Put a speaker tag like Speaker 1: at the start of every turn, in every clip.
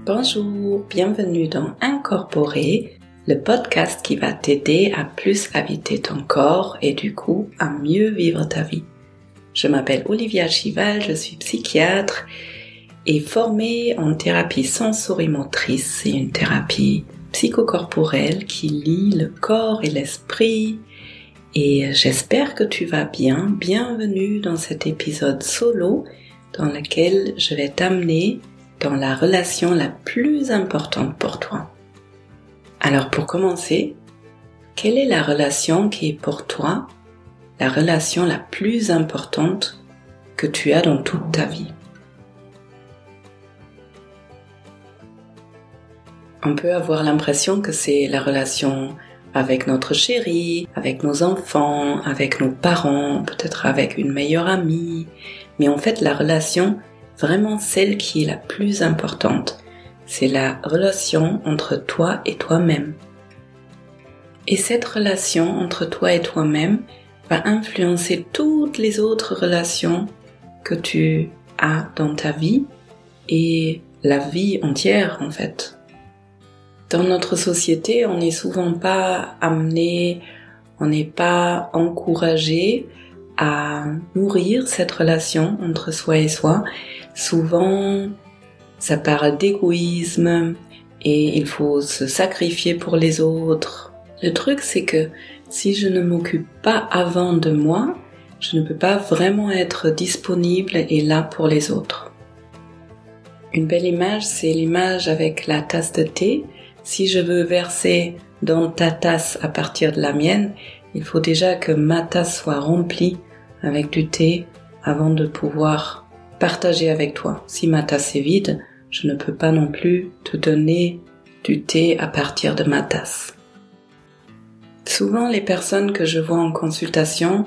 Speaker 1: Bonjour, bienvenue dans Incorporer, le podcast qui va t'aider à plus habiter ton corps et du coup à mieux vivre ta vie. Je m'appelle Olivia Chival, je suis psychiatre et formée en thérapie sensorimotrice. C'est une thérapie psychocorporelle qui lie le corps et l'esprit. Et j'espère que tu vas bien. Bienvenue dans cet épisode solo dans lequel je vais t'amener dans la relation la plus importante pour toi. Alors pour commencer, quelle est la relation qui est pour toi la relation la plus importante que tu as dans toute ta vie? On peut avoir l'impression que c'est la relation avec notre chéri, avec nos enfants, avec nos parents, peut-être avec une meilleure amie, mais en fait la relation vraiment celle qui est la plus importante, c'est la relation entre toi et toi-même. Et cette relation entre toi et toi-même va influencer toutes les autres relations que tu as dans ta vie et la vie entière en fait. Dans notre société, on n'est souvent pas amené, on n'est pas encouragé à nourrir cette relation entre soi et soi. Souvent, ça parle d'égoïsme et il faut se sacrifier pour les autres. Le truc, c'est que si je ne m'occupe pas avant de moi, je ne peux pas vraiment être disponible et là pour les autres. Une belle image, c'est l'image avec la tasse de thé. Si je veux verser dans ta tasse à partir de la mienne, il faut déjà que ma tasse soit remplie avec du thé avant de pouvoir partager avec toi. Si ma tasse est vide, je ne peux pas non plus te donner du thé à partir de ma tasse. Souvent, les personnes que je vois en consultation,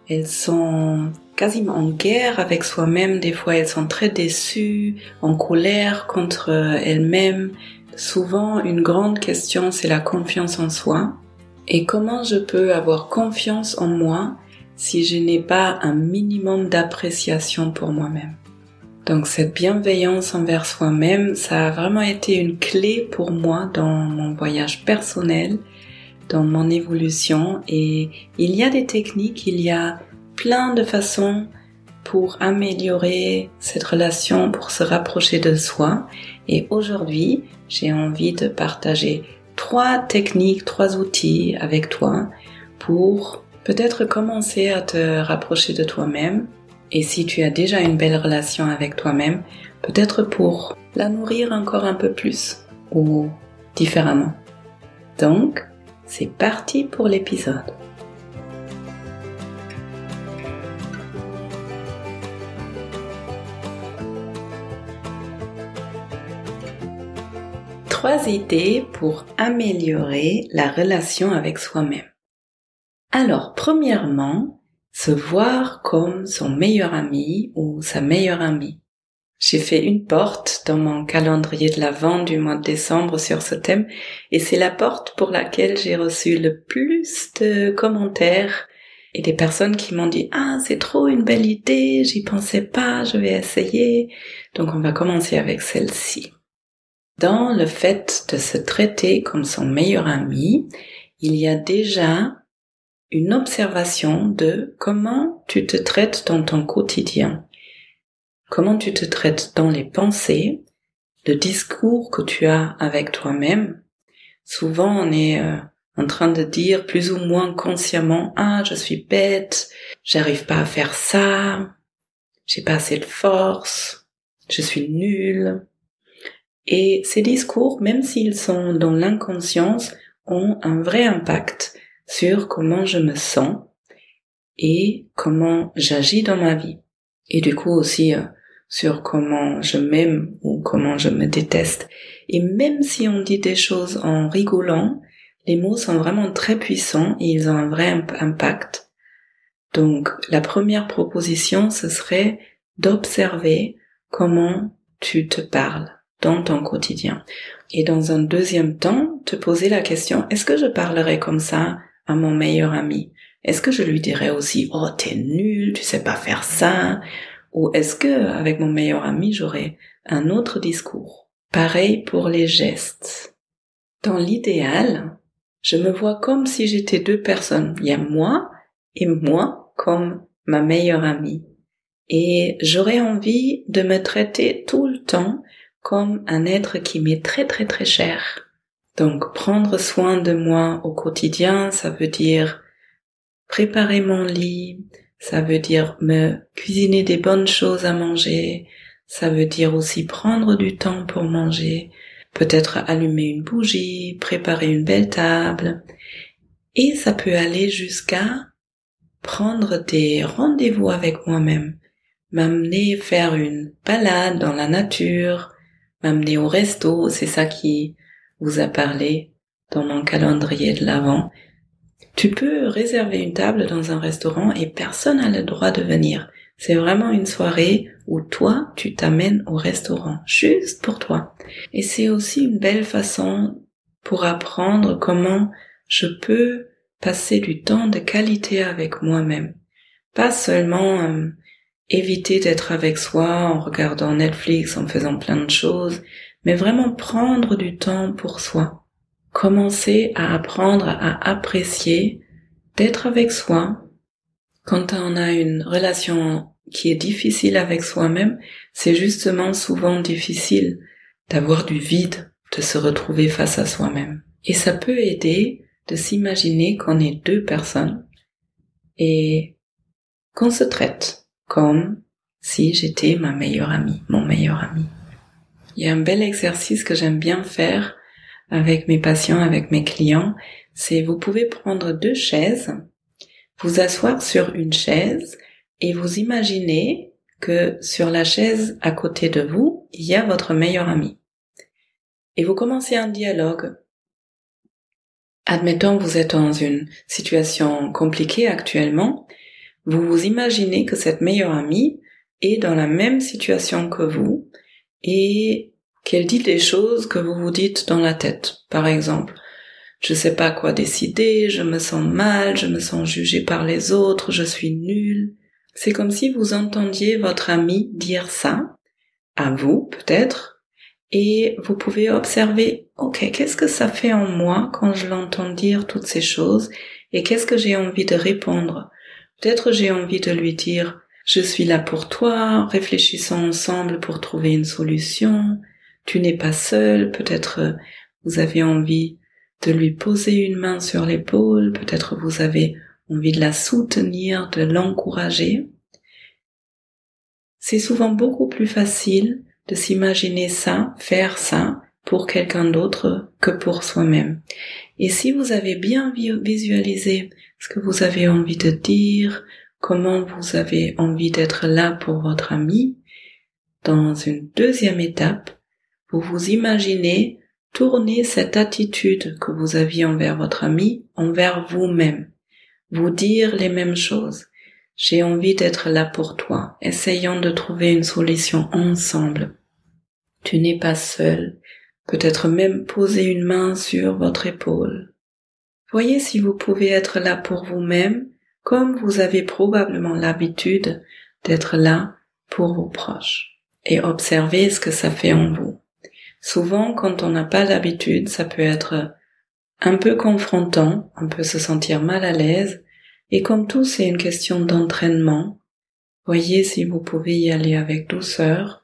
Speaker 1: elles sont quasiment en guerre avec soi-même. Des fois, elles sont très déçues, en colère contre elles-mêmes. Souvent, une grande question, c'est la confiance en soi. Et comment je peux avoir confiance en moi si je n'ai pas un minimum d'appréciation pour moi-même? Donc cette bienveillance envers soi-même, ça a vraiment été une clé pour moi dans mon voyage personnel, dans mon évolution. Et il y a des techniques, il y a plein de façons pour améliorer cette relation, pour se rapprocher de soi. Et aujourd'hui, j'ai envie de partager 3 techniques, 3 outils avec toi pour peut-être commencer à te rapprocher de toi-même. Et si tu as déjà une belle relation avec toi-même, peut-être pour la nourrir encore un peu plus ou différemment. Donc, c'est parti pour l'épisode. Trois idées pour améliorer la relation avec soi-même. Alors, premièrement, se voir comme son meilleur ami ou sa meilleure amie. J'ai fait une porte dans mon calendrier de l'Avent du mois de décembre sur ce thème et c'est la porte pour laquelle j'ai reçu le plus de commentaires et des personnes qui m'ont dit « Ah, c'est trop une belle idée, j'y pensais pas, je vais essayer. » Donc on va commencer avec celle-ci. Dans le fait de se traiter comme son meilleur ami, il y a déjà une observation de comment tu te traites dans ton quotidien, comment tu te traites dans les pensées, le discours que tu as avec toi-même. Souvent, on est en train de dire plus ou moins consciemment « Ah, je suis bête, j'arrive pas à faire ça, j'ai pas assez de force, je suis nulle ». Et ces discours, même s'ils sont dans l'inconscience, ont un vrai impact sur comment je me sens et comment j'agis dans ma vie. Et du coup aussi sur comment je m'aime ou comment je me déteste. Et même si on dit des choses en rigolant, les mots sont vraiment très puissants et ils ont un vrai impact. Donc la première proposition, ce serait d'observer comment tu te parles dans ton quotidien. Et dans un deuxième temps, te poser la question, est-ce que je parlerais comme ça à mon meilleur ami? Est-ce que je lui dirais aussi, oh, t'es nul, tu sais pas faire ça? Ou est-ce que, avec mon meilleur ami, j'aurais un autre discours? Pareil pour les gestes. Dans l'idéal, je me vois comme si j'étais deux personnes. Il y a moi et moi comme ma meilleure amie. Et j'aurais envie de me traiter tout le temps comme un être qui m'est très très très cher. Donc prendre soin de moi au quotidien, ça veut dire préparer mon lit, ça veut dire me cuisiner des bonnes choses à manger, ça veut dire aussi prendre du temps pour manger, peut-être allumer une bougie, préparer une belle table. Et ça peut aller jusqu'à prendre des rendez-vous avec moi-même, m'amener faire une balade dans la nature, m'amener au resto, c'est ça qui vous a parlé dans mon calendrier de l'Avent. Tu peux réserver une table dans un restaurant et personne n'a le droit de venir. C'est vraiment une soirée où toi, tu t'amènes au restaurant, juste pour toi. Et c'est aussi une belle façon pour apprendre comment je peux passer du temps de qualité avec moi-même. Pas seulement éviter d'être avec soi en regardant Netflix, en faisant plein de choses, mais vraiment prendre du temps pour soi. Commencer à apprendre à apprécier d'être avec soi. Quand on a une relation qui est difficile avec soi-même, c'est justement souvent difficile d'avoir du vide, de se retrouver face à soi-même. Et ça peut aider de s'imaginer qu'on est deux personnes et qu'on se traite comme si j'étais ma meilleure amie, mon meilleur ami. Il y a un bel exercice que j'aime bien faire avec mes patients, avec mes clients, c'est vous pouvez prendre deux chaises, vous asseoir sur une chaise et vous imaginez que sur la chaise à côté de vous, il y a votre meilleur ami. Et vous commencez un dialogue. Admettons, vous êtes dans une situation compliquée actuellement, vous vous imaginez que cette meilleure amie est dans la même situation que vous et qu'elle dit des choses que vous vous dites dans la tête. Par exemple, je sais pas quoi décider, je me sens mal, je me sens jugée par les autres, je suis nulle. C'est comme si vous entendiez votre ami dire ça, à vous peut-être, et vous pouvez observer, ok, qu'est-ce que ça fait en moi quand je l'entends dire toutes ces choses, et qu'est-ce que j'ai envie de répondre? Peut-être j'ai envie de lui dire, je suis là pour toi, réfléchissons ensemble pour trouver une solution, tu n'es pas seul, peut-être vous avez envie de lui poser une main sur l'épaule, peut-être vous avez envie de la soutenir, de l'encourager. C'est souvent beaucoup plus facile de s'imaginer ça, faire ça pour quelqu'un d'autre que pour soi-même. Et si vous avez bien visualisé ce que vous avez envie de dire, comment vous avez envie d'être là pour votre ami, dans une deuxième étape, vous vous imaginez tourner cette attitude que vous aviez envers votre ami envers vous-même. Vous dire les mêmes choses. J'ai envie d'être là pour toi. Essayons de trouver une solution ensemble. Tu n'es pas seul. Peut-être même poser une main sur votre épaule. Voyez si vous pouvez être là pour vous-même, comme vous avez probablement l'habitude d'être là pour vos proches. Et observez ce que ça fait en vous. Souvent, quand on n'a pas l'habitude, ça peut être un peu confrontant, on peut se sentir mal à l'aise, et comme tout, c'est une question d'entraînement. Voyez si vous pouvez y aller avec douceur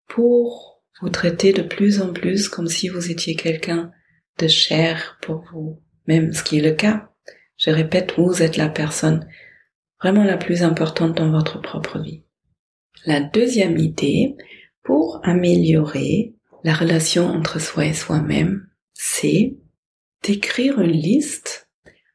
Speaker 1: pour vous traiter de plus en plus comme si vous étiez quelqu'un de cher pour vous, même ce qui est le cas. Je répète, vous êtes la personne vraiment la plus importante dans votre propre vie. La deuxième idée, pour améliorer la relation entre soi et soi-même, c'est d'écrire une liste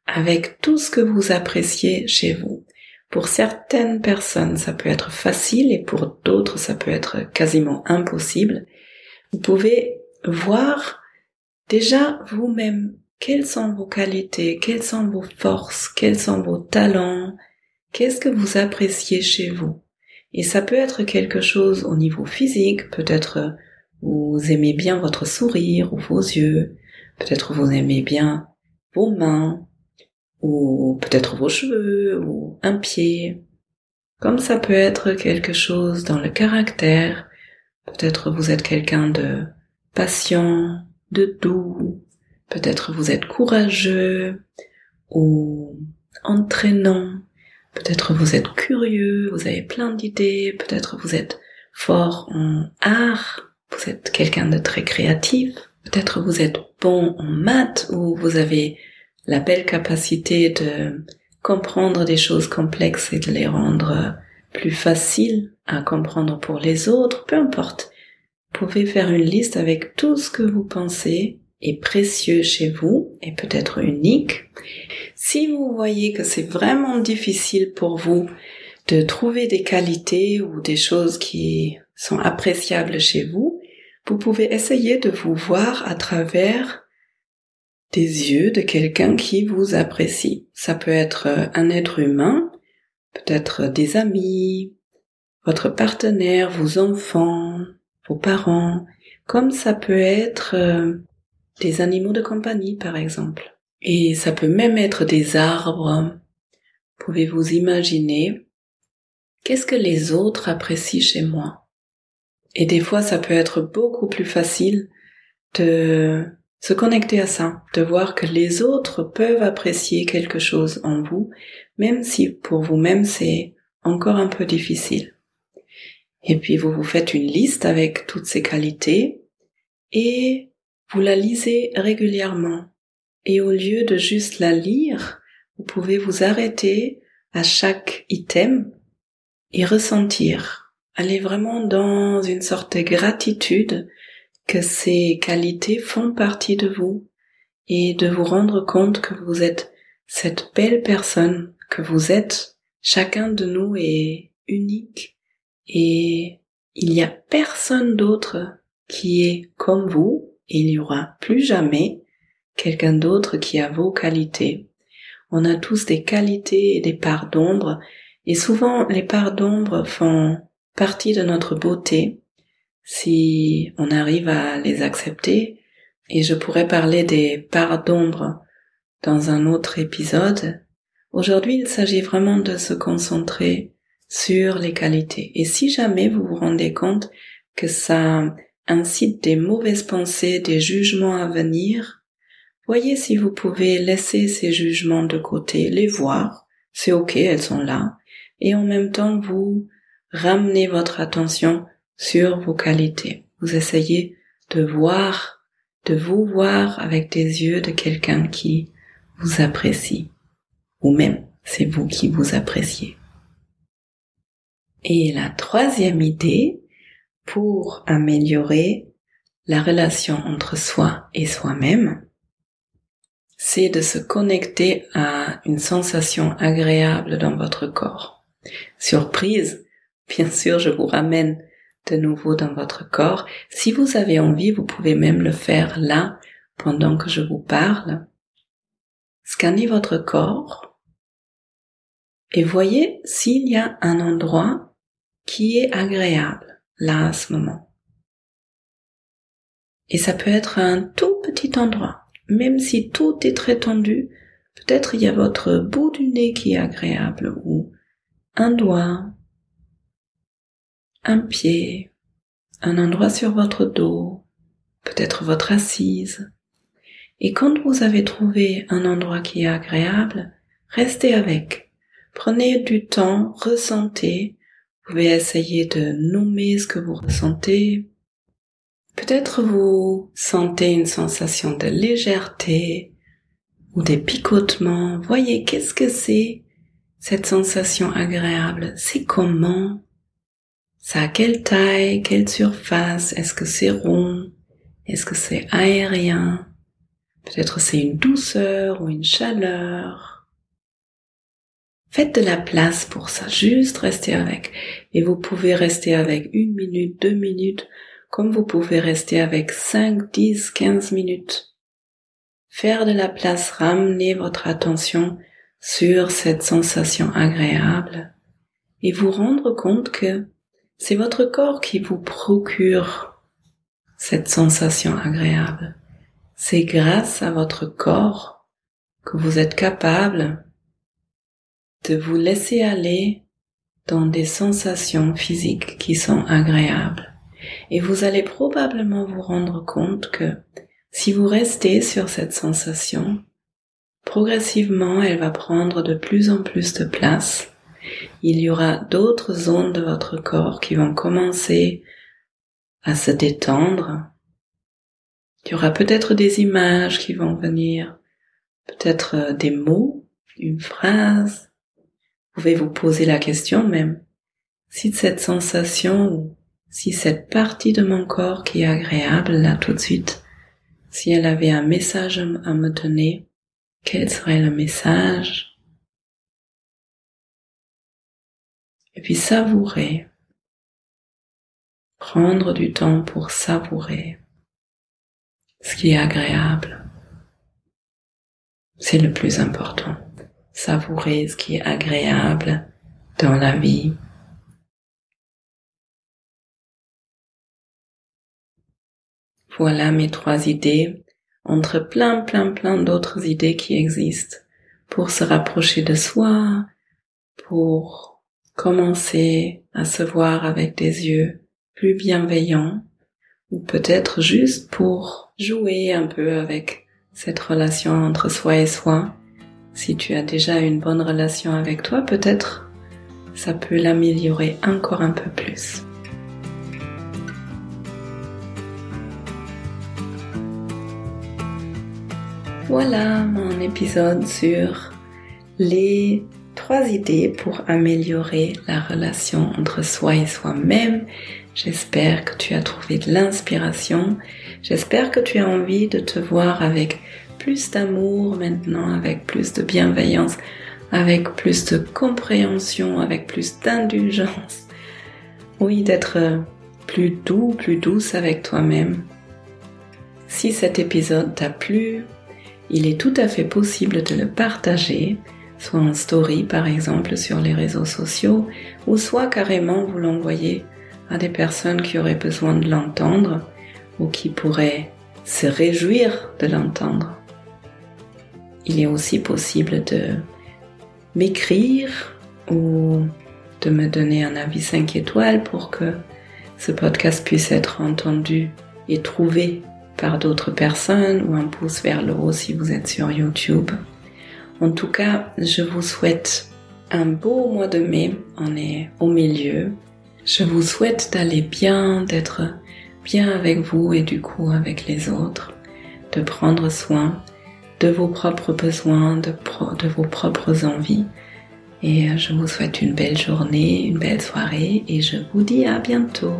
Speaker 1: avec tout ce que vous appréciez chez vous. Pour certaines personnes, ça peut être facile et pour d'autres, ça peut être quasiment impossible. Vous pouvez voir déjà vous-même quelles sont vos qualités, quelles sont vos forces, quels sont vos talents, qu'est-ce que vous appréciez chez vous. Et ça peut être quelque chose au niveau physique, peut-être vous aimez bien votre sourire ou vos yeux, peut-être vous aimez bien vos mains, ou peut-être vos cheveux, ou un pied. Comme ça peut être quelque chose dans le caractère, peut-être vous êtes quelqu'un de patient, de doux. Peut-être vous êtes courageux ou entraînant. Peut-être vous êtes curieux, vous avez plein d'idées. Peut-être vous êtes fort en art. Vous êtes quelqu'un de très créatif. Peut-être vous êtes bon en maths ou vous avez la belle capacité de comprendre des choses complexes et de les rendre plus faciles à comprendre pour les autres. Peu importe. Vous pouvez faire une liste avec tout ce que vous pensez est précieux chez vous et peut-être unique. Si vous voyez que c'est vraiment difficile pour vous de trouver des qualités ou des choses qui sont appréciables chez vous, vous pouvez essayer de vous voir à travers des yeux de quelqu'un qui vous apprécie. Ça peut être un être humain, peut-être des amis, votre partenaire, vos enfants, vos parents, comme ça peut être des animaux de compagnie par exemple. Et ça peut même être des arbres. Pouvez-vous imaginer qu'est-ce que les autres apprécient chez moi? Et des fois ça peut être beaucoup plus facile de se connecter à ça, de voir que les autres peuvent apprécier quelque chose en vous, même si pour vous-même c'est encore un peu difficile. Et puis vous vous faites une liste avec toutes ces qualités et vous la lisez régulièrement. Et au lieu de juste la lire, vous pouvez vous arrêter à chaque item et ressentir. Aller vraiment dans une sorte de gratitude que ces qualités font partie de vous et de vous rendre compte que vous êtes cette belle personne que vous êtes. Chacun de nous est unique et il n'y a personne d'autre qui est comme vous et il n'y aura plus jamais quelqu'un d'autre qui a vos qualités. On a tous des qualités et des parts d'ombre et souvent les parts d'ombre font partie de notre beauté si on arrive à les accepter, et je pourrais parler des parts d'ombre dans un autre épisode. Aujourd'hui, il s'agit vraiment de se concentrer sur les qualités. Et si jamais vous vous rendez compte que ça incite des mauvaises pensées, des jugements à venir, voyez si vous pouvez laisser ces jugements de côté, les voir, c'est ok, elles sont là, et en même temps vous ramenez votre attention sur vos qualités. Vous essayez de vous voir avec des yeux de quelqu'un qui vous apprécie. Ou même, c'est vous qui vous appréciez. Et la troisième idée, pour améliorer la relation entre soi et soi-même, c'est de se connecter à une sensation agréable dans votre corps. Surprise, bien sûr, je vous ramène de nouveau dans votre corps. Si vous avez envie, vous pouvez même le faire là, pendant que je vous parle. Scannez votre corps et voyez s'il y a un endroit qui est agréable, là, à ce moment. Et ça peut être un tout petit endroit, même si tout est très tendu, peut-être il y a votre bout du nez qui est agréable, ou un doigt, un pied, un endroit sur votre dos, peut-être votre assise. Et quand vous avez trouvé un endroit qui est agréable, restez avec. Prenez du temps, ressentez. Vous pouvez essayer de nommer ce que vous ressentez. Peut-être vous sentez une sensation de légèreté ou des picotements. Voyez, qu'est-ce que c'est cette sensation agréable? C'est comment? Ça a quelle taille, quelle surface? Est-ce que c'est rond? Est-ce que c'est aérien? Peut-être c'est une douceur ou une chaleur. Faites de la place pour ça, juste restez avec. Et vous pouvez rester avec 1 minute, 2 minutes, comme vous pouvez rester avec 5, 10, 15 minutes. Faire de la place, ramener votre attention sur cette sensation agréable et vous rendre compte que c'est votre corps qui vous procure cette sensation agréable. C'est grâce à votre corps que vous êtes capable de vous laisser aller dans des sensations physiques qui sont agréables. Et vous allez probablement vous rendre compte que si vous restez sur cette sensation, progressivement elle va prendre de plus en plus de place. Il y aura d'autres zones de votre corps qui vont commencer à se détendre. Il y aura peut-être des images qui vont venir, peut-être des mots, une phrase. Vous pouvez vous poser la question même, si cette sensation ou si cette partie de mon corps qui est agréable là tout de suite, si elle avait un message à me donner, quel serait le message? Et puis savourer. Prendre du temps pour savourer ce qui est agréable. C'est le plus important. Savourer ce qui est agréable dans la vie. Voilà mes 3 idées, entre plein d'autres idées qui existent, pour se rapprocher de soi, pour commencer à se voir avec des yeux plus bienveillants, ou peut-être juste pour jouer un peu avec cette relation entre soi et soi. Si tu as déjà une bonne relation avec toi, peut-être ça peut l'améliorer encore un peu plus. Voilà mon épisode sur les 3 idées pour améliorer la relation entre soi et soi-même. J'espère que tu as trouvé de l'inspiration. J'espère que tu as envie de te voir avec plus d'amour maintenant, avec plus de bienveillance, avec plus de compréhension, avec plus d'indulgence. Oui, d'être plus doux, plus douce avec toi-même. Si cet épisode t'a plu, il est tout à fait possible de le partager, soit en story par exemple sur les réseaux sociaux, ou soit carrément vous l'envoyer à des personnes qui auraient besoin de l'entendre ou qui pourraient se réjouir de l'entendre. Il est aussi possible de m'écrire ou de me donner un avis 5 étoiles pour que ce podcast puisse être entendu et trouvé par d'autres personnes, ou un pouce vers le haut si vous êtes sur YouTube. En tout cas, je vous souhaite un beau mois de mai, on est au milieu. Je vous souhaite d'aller bien, d'être bien avec vous et du coup avec les autres, de prendre soin de vos propres besoins, de vos propres envies. Et je vous souhaite une belle journée, une belle soirée et je vous dis à bientôt.